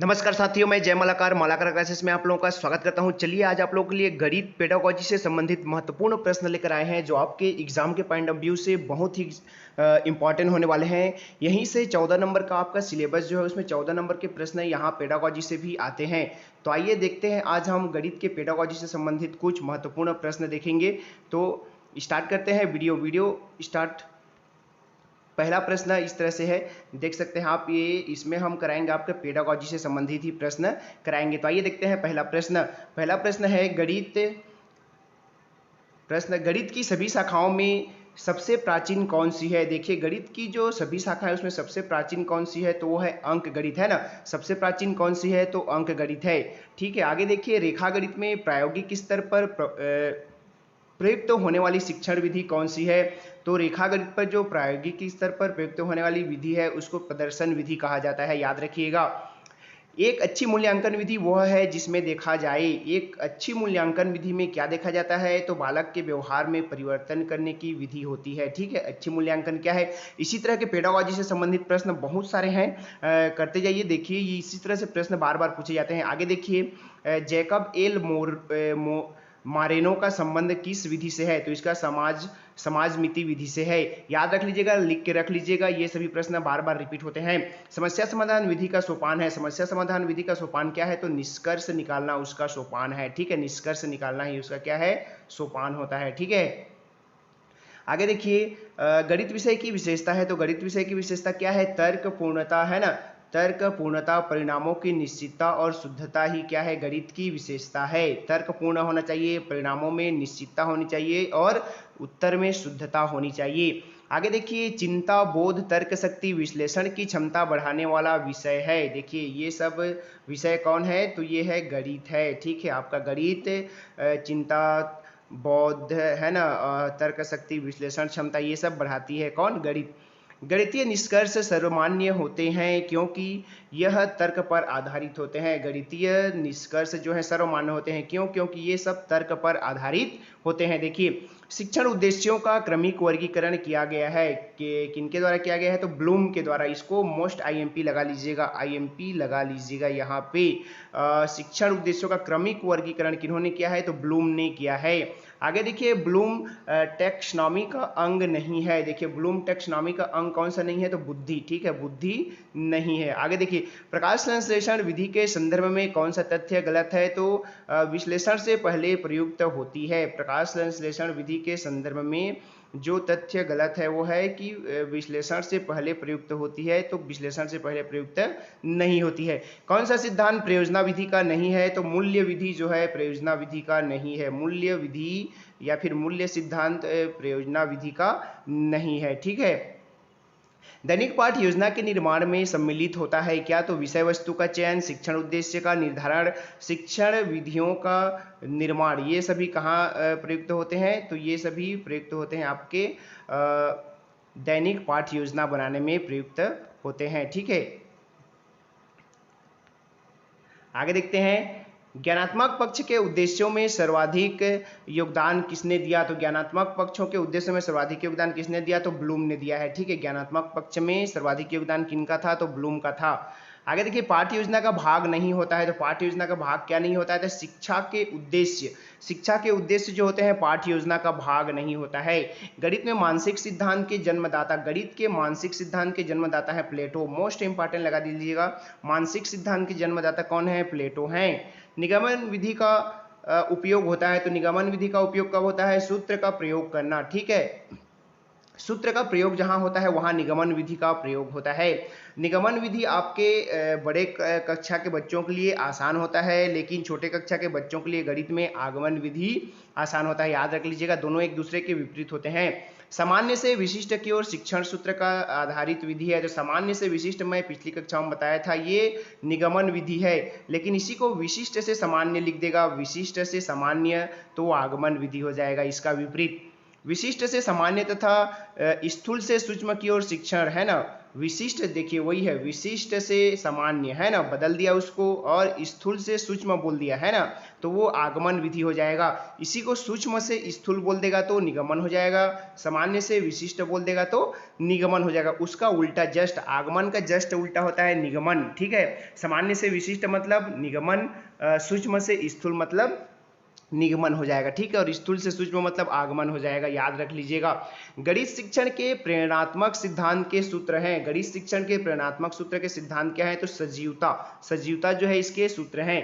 नमस्कार साथियों, मैं जय मालाकार मालाकार क्लासेस में आप लोगों का स्वागत करता हूं। चलिए आज आप लोगों के लिए गणित पेडागोजी से संबंधित महत्वपूर्ण प्रश्न लेकर आए हैं जो आपके एग्जाम के पॉइंट ऑफ व्यू से बहुत ही इंपॉर्टेंट होने वाले हैं। यहीं से 14 नंबर का आपका सिलेबस जो है उसमें 14 नंबर के प्रश्न यहाँ पेडागोजी से भी आते हैं। तो आइए देखते हैं, आज हम गणित के पेडागोजी से संबंधित कुछ महत्वपूर्ण प्रश्न देखेंगे। तो स्टार्ट करते हैं वीडियो स्टार्ट। पहला प्रश्न इस तरह से है, देख सकते हैं आप, ये इसमें हम कराएंगे आपके पेडागोजी से संबंधित ही प्रश्न कराएंगे। तो आइए देखते हैं पहला प्रश्न है गणित की सभी शाखाओं में सबसे प्राचीन कौन सी है। देखिए गणित की जो सभी शाखा है उसमें सबसे प्राचीन कौन सी है, तो वो है अंक गणित, है ना। सबसे प्राचीन कौन सी है, तो अंक गणित है। ठीक है, आगे देखिए, रेखा गणित में प्रायोगिक स्तर पर प्रयुक्त होने वाली शिक्षण विधि कौन सी है। तो रेखा गणित पर जो प्रायोगिक स्तर पर प्रयुक्त होने वाली विधि है उसको प्रदर्शन विधि कहा जाता है, याद रखिएगा। एक अच्छी मूल्यांकन विधि वह है जिसमें देखा जाए, एक अच्छी मूल्यांकन विधि में क्या देखा जाता है, तो बालक के व्यवहार में परिवर्तन करने की विधि होती है। ठीक है, अच्छी मूल्यांकन क्या है। इसी तरह के पेडागोजी से संबंधित प्रश्न बहुत सारे हैं, करते जाइए। देखिए ये इसी तरह से प्रश्न बार बार पूछे जाते हैं। आगे देखिए, जैकब एल मारेनो का संबंध किस विधि से है, तो इसका समाजमिति विधि से है। याद रख लीजिएगा, लिख के रख लीजिएगा, ये सभी प्रश्न बार बार रिपीट होते हैं। समस्या समाधान विधि का सोपान है, समस्या समाधान विधि का सोपान क्या है, तो निष्कर्ष निकालना उसका सोपान है। ठीक है, निष्कर्ष निकालना ही उसका क्या है, सोपान होता है। ठीक है, आगे देखिए, गणित विषय की विशेषता है, तो गणित विषय की विशेषता क्या है, तर्क पूर्णता, है ना। तर्क पूर्णता, परिणामों की निश्चितता और शुद्धता ही क्या है, गणित की विशेषता है। तर्क पूर्ण होना चाहिए, परिणामों में निश्चितता होनी चाहिए और उत्तर में शुद्धता होनी चाहिए। आगे देखिए, चिंता, बोध, तर्क शक्ति, विश्लेषण की क्षमता बढ़ाने वाला विषय है। देखिए ये सब विषय कौन है, तो ये है गणित है। ठीक है, आपका गणित चिंता, बौद्ध, है ना, तर्क शक्ति, विश्लेषण क्षमता, ये सब बढ़ाती है कौन, गणित। गणितीय निष्कर्ष सर्वमान्य होते हैं क्योंकि यह तर्क पर आधारित होते हैं। गणितीय निष्कर्ष जो है सर्वमान्य होते हैं, क्यों, क्योंकि ये सब तर्क पर आधारित होते हैं। देखिए, शिक्षण उद्देश्यों का क्रमिक वर्गीकरण किया गया है कि किनके द्वारा किया गया है, तो ब्लूम के द्वारा। इसको मोस्ट आईएमपी लगा लीजिएगा, आईएमपी लगा लीजिएगा यहाँ पे। शिक्षण उद्देश्यों का क्रमिक वर्गीकरण किन्होंने किया है, तो ब्लूम ने किया है। आगे देखिए, ब्लूम टेक्सोनॉमी का अंग नहीं है। देखिए ब्लूम टेक्सोनॉमी का अंग कौन सा नहीं है, तो बुद्धि। ठीक है, बुद्धि नहीं है। आगे देखिए, प्रकाश संश्लेषण विधि के संदर्भ में कौन सा तथ्य गलत है, तो विश्लेषण से पहले प्रयुक्त होती है। प्रकाश संश्लेषण विधि के संदर्भ में जो तथ्य गलत है वो है कि विश्लेषण से पहले प्रयुक्त होती है, तो विश्लेषण से पहले प्रयुक्त नहीं होती है। कौन सा सिद्धांत प्रयोजना विधि का नहीं है, तो मूल्य विधि जो है प्रयोजना विधि का नहीं है। मूल्य विधि या फिर मूल्य सिद्धांत प्रयोजना विधि का नहीं है। ठीक है, दैनिक पाठ योजना के निर्माण में सम्मिलित होता है क्या, तो विषय वस्तु का चयन, शिक्षण उद्देश्य का निर्धारण, शिक्षण विधियों का निर्माण, ये सभी कहाँ प्रयुक्त होते हैं, तो ये सभी प्रयुक्त होते हैं आपके दैनिक पाठ योजना बनाने में प्रयुक्त होते हैं। ठीक है, आगे देखते हैं, ज्ञानात्मक पक्ष के उद्देश्यों में सर्वाधिक योगदान किसने दिया, तो ज्ञानात्मक पक्षों के उद्देश्यों में सर्वाधिक योगदान किसने दिया, तो ब्लूम ने दिया है। ठीक है, ज्ञानात्मक पक्ष में सर्वाधिक योगदान किनका था, तो ब्लूम का था। आगे देखिए, पाठ्य योजना का भाग नहीं होता है, तो पाठ्य योजना का भाग क्या नहीं होता है, तो शिक्षा के उद्देश्य जो होते हैं पाठ्य योजना का भाग नहीं होता है। गणित में मानसिक सिद्धांत के जन्मदाता, गणित के मानसिक सिद्धांत के जन्मदाता है प्लेटो। मोस्ट इंपॉर्टेंट लगा दीजिएगा, मानसिक सिद्धांत के जन्मदाता कौन है, प्लेटो हैं। निगमन विधि का उपयोग होता है, तो निगमन विधि का उपयोग कब होता है, सूत्र का प्रयोग करना। ठीक है, सूत्र का प्रयोग जहां होता है वहां निगमन विधि का प्रयोग होता है। निगमन विधि आपके बड़े कक्षा के बच्चों के लिए आसान होता है, लेकिन छोटे कक्षा के बच्चों के लिए गणित में आगमन विधि आसान होता है। याद रख लीजिएगा, दोनों एक दूसरे के विपरीत होते हैं। सामान्य से विशिष्ट की ओर शिक्षण सूत्र का आधारित विधि है, जो सामान्य से विशिष्ट मैं पिछली कक्षा में बताया था ये निगमन विधि है, लेकिन इसी को विशिष्ट से सामान्य लिख देगा, विशिष्ट से सामान्य, तो आगमन विधि हो जाएगा, इसका विपरीत। विशिष्ट से सामान्य तथा स्थूल से सूक्ष्म की ओर शिक्षण, है ना। विशिष्ट देखिए वही है, विशिष्ट से सामान्य, है ना, बदल दिया उसको, और स्थूल से सूक्ष्म बोल दिया, है ना, तो वो आगमन विधि हो जाएगा। इसी को सूक्ष्म से स्थूल बोल देगा तो निगमन हो जाएगा, सामान्य से विशिष्ट बोल देगा तो निगमन हो जाएगा। उसका उल्टा, जस्ट आगमन का जस्ट उल्टा होता है निगमन, ठीक है। सामान्य से विशिष्ट मतलब निगमन, सूक्ष्म से स्थूल मतलब निगमन हो जाएगा, ठीक है, और स्थूल से सूक्ष्म मतलब आगमन हो जाएगा, याद रख लीजिएगा। गणित शिक्षण के प्रेरणात्मक सिद्धांत के सूत्र हैं, गणित शिक्षण के प्रेरणात्मक सूत्र के सिद्धांत क्या है, तो सजीवता, सजीवता जो है इसके सूत्र हैं।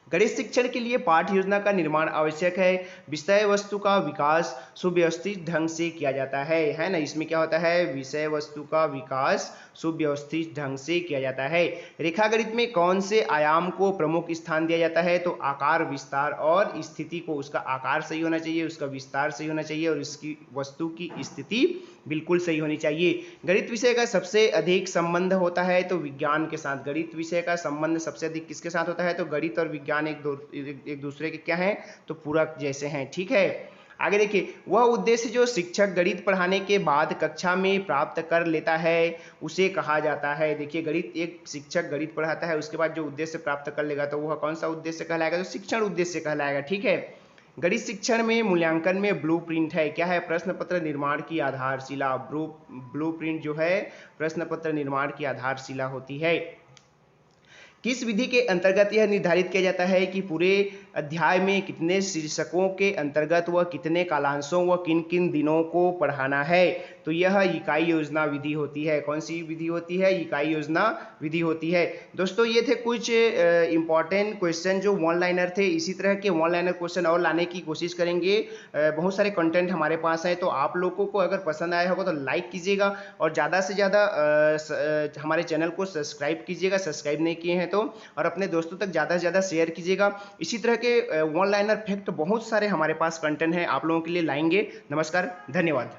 गणित शिक्षण के लिए पाठ्य योजना का निर्माण आवश्यक है, विषय वस्तु का विकास सुव्यवस्थित ढंग से किया जाता है ना। इसमें क्या होता है, विषय वस्तु का विकास सुव्यवस्थित ढंग से किया जाता है। रेखागणित में कौन से आयाम को प्रमुख स्थान दिया जाता है, तो आकार, विस्तार और स्थिति को, उसका आकार सही होना चाहिए, उसका विस्तार सही होना चाहिए, और इसकी वस्तु की स्थिति बिल्कुल सही होनी चाहिए। गणित विषय का सबसे अधिक संबंध होता है तो विज्ञान के साथ, गणित विषय का संबंध सबसे अधिक किसके साथ होता है, तो गणित और विज्ञान एक दूसरे के क्या हैं, तो पूरक जैसे हैं, ठीक है। आगे देखिए, वह उद्देश्य जो शिक्षक गणित पढ़ाने के बाद कक्षा में प्राप्त कर लेता है उसे कहा जाता है। देखिए, गणित, एक शिक्षक गणित पढ़ाता है, उसके बाद जो उद्देश्य प्राप्त कर लेगा तो वह कौन सा उद्देश्य कहलाएगा, तो शिक्षण उद्देश्य कहलाएगा, ठीक है। गणित शिक्षण में मूल्यांकन में ब्लूप्रिंट है, क्या है, प्रश्न पत्र निर्माण की आधारशिला। ब्लूप्रिंट जो है प्रश्न पत्र निर्माण की आधारशिला होती है। किस विधि के अंतर्गत यह निर्धारित किया जाता है कि पूरे अध्याय में कितने शीर्षकों के अंतर्गत व कितने कालांशों व किन किन दिनों को पढ़ाना है, तो यह इकाई योजना विधि होती है। कौन सी विधि होती है, इकाई योजना विधि होती है। दोस्तों, ये थे कुछ इंपॉर्टेंट क्वेश्चन जो वन लाइनर थे। इसी तरह के वन लाइनर क्वेश्चन और लाने की कोशिश करेंगे। बहुत सारे कंटेंट हमारे पास है, तो आप लोगों को अगर पसंद आया होगा तो लाइक कीजिएगा, और ज़्यादा से ज़्यादा हमारे चैनल को सब्सक्राइब कीजिएगा, सब्सक्राइब नहीं किए हैं तो, और अपने दोस्तों तक ज़्यादा से ज़्यादा शेयर कीजिएगा। इसी तरह के वन लाइनर फैक्ट बहुत सारे हमारे पास कंटेंट हैं, आप लोगों के लिए लाएंगे। नमस्कार, धन्यवाद।